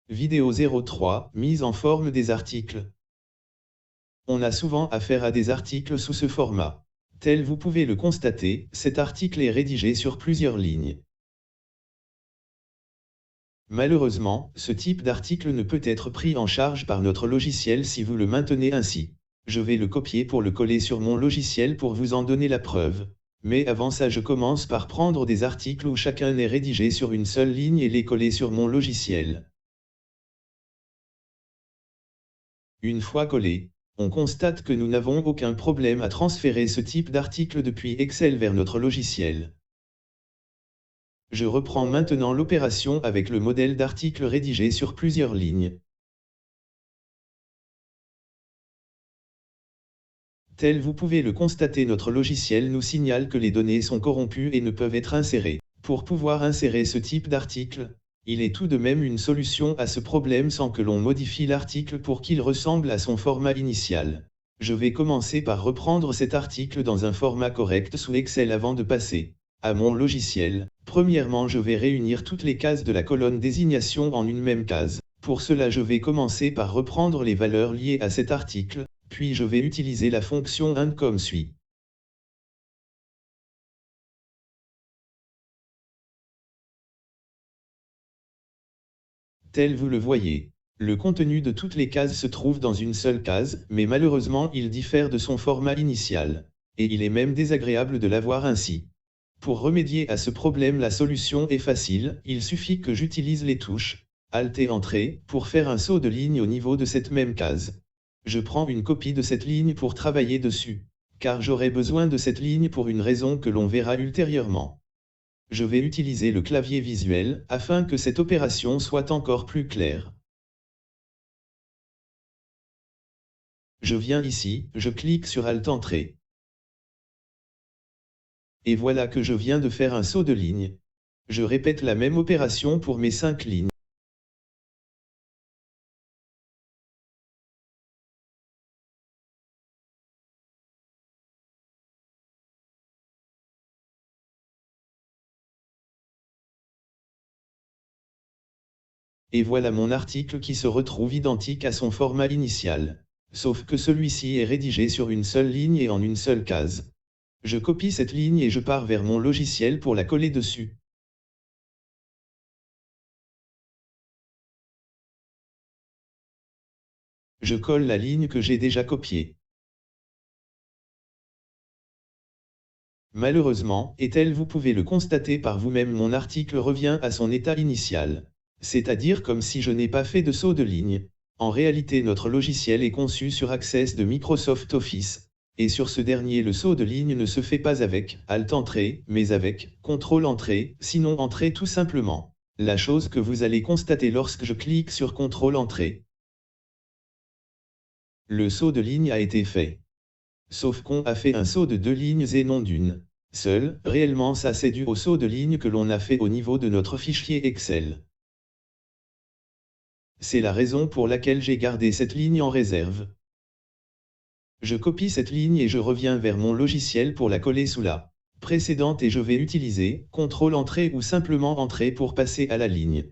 Vidéo 03, mise en forme des articles. On a souvent affaire à des articles sous ce format. Tel vous pouvez le constater, cet article est rédigé sur plusieurs lignes. Malheureusement, ce type d'article ne peut être pris en charge par notre logiciel si vous le maintenez ainsi. Je vais le copier pour le coller sur mon logiciel pour vous en donner la preuve. Mais avant ça, je commence par prendre des articles où chacun est rédigé sur une seule ligne et les coller sur mon logiciel. Une fois collé, on constate que nous n'avons aucun problème à transférer ce type d'article depuis Excel vers notre logiciel. Je reprends maintenant l'opération avec le modèle d'article rédigé sur plusieurs lignes. Tel vous pouvez le constater, notre logiciel nous signale que les données sont corrompues et ne peuvent être insérées. Pour pouvoir insérer ce type d'article, il est tout de même une solution à ce problème sans que l'on modifie l'article pour qu'il ressemble à son format initial. Je vais commencer par reprendre cet article dans un format correct sous Excel avant de passer à mon logiciel. Premièrement, je vais réunir toutes les cases de la colonne désignation en une même case. Pour cela, je vais commencer par reprendre les valeurs liées à cet article, puis je vais utiliser la fonction IND comme suit. Tel vous le voyez, le contenu de toutes les cases se trouve dans une seule case, mais malheureusement il diffère de son format initial, et il est même désagréable de l'avoir ainsi. Pour remédier à ce problème, la solution est facile, il suffit que j'utilise les touches Alt et Entrée pour faire un saut de ligne au niveau de cette même case. Je prends une copie de cette ligne pour travailler dessus, car j'aurai besoin de cette ligne pour une raison que l'on verra ultérieurement. Je vais utiliser le clavier visuel afin que cette opération soit encore plus claire. Je viens ici, je clique sur Alt Entrée. Et voilà que je viens de faire un saut de ligne. Je répète la même opération pour mes 5 lignes. Et voilà mon article qui se retrouve identique à son format initial. Sauf que celui-ci est rédigé sur une seule ligne et en une seule case. Je copie cette ligne et je pars vers mon logiciel pour la coller dessus. Je colle la ligne que j'ai déjà copiée. Malheureusement, et tel vous pouvez le constater par vous-même, mon article revient à son état initial. C'est-à-dire comme si je n'ai pas fait de saut de ligne. En réalité, notre logiciel est conçu sur Access de Microsoft Office. Et sur ce dernier, le saut de ligne ne se fait pas avec Alt Entrée, mais avec Ctrl Entrée, sinon Entrée tout simplement. La chose que vous allez constater lorsque je clique sur Ctrl Entrée. Le saut de ligne a été fait. Sauf qu'on a fait un saut de 2 lignes et non d'une seule. Réellement, ça c'est dû au saut de ligne que l'on a fait au niveau de notre fichier Excel. C'est la raison pour laquelle j'ai gardé cette ligne en réserve. Je copie cette ligne et je reviens vers mon logiciel pour la coller sous la précédente et je vais utiliser Ctrl Entrée ou simplement Entrée pour passer à la ligne.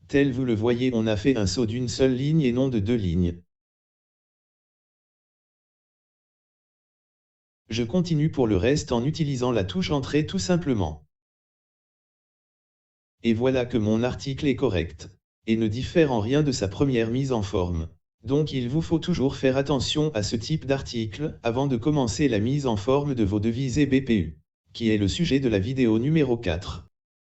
Tel vous le voyez, on a fait un saut d'une seule ligne et non de 2 lignes. Je continue pour le reste en utilisant la touche Entrée tout simplement. Et voilà que mon article est correct, et ne diffère en rien de sa première mise en forme. Donc il vous faut toujours faire attention à ce type d'article avant de commencer la mise en forme de vos devis et BPU, qui est le sujet de la vidéo numéro 4.